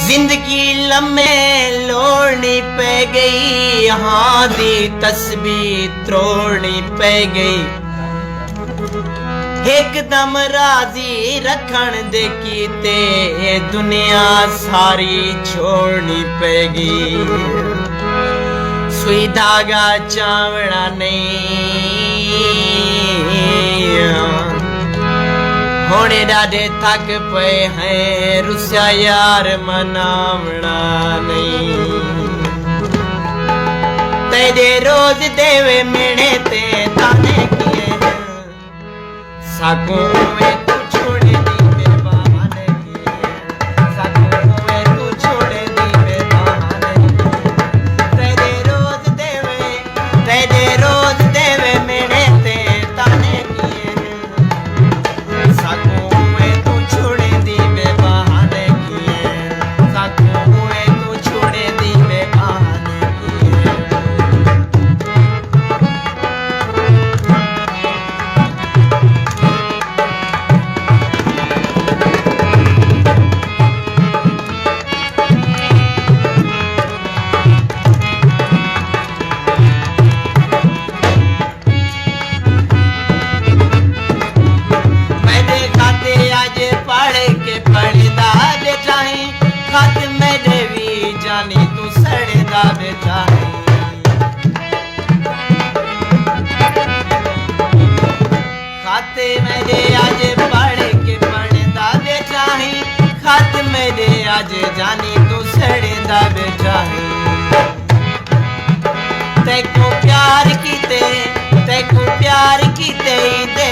जिंदगी लम्हे लोड़नी पै गई, यहाँ दी तस्बीह त्रोड़नी पै गई। एकदम राजी रखण दे कीते दुनिया सारी छोड़नी पै गई। सुई धागा चावड़ा नहीं, होने डाडे थक पे हैं, रुस्या यार मनावना नहीं। तेरे रोज देवे मेने ते ताने किए साकू में तू छोड़ दी बेबहाने किए, साकू में तू छोड़ दी बेबहाने किए। तेरे रोज देवे मेने ते ताने किए, साकू में तू छोड़ दी बेबहाने किए, साकू में तू छोड़ दी बेबहाने किए। खत मेरे भी जानी तू सड़दा बेचाही, खत मेरे आज पढ़ के पढ़दा बेचाही, खत मेरे आज जानी तू सड़दा बेचाही। तैको प्यार कीते दे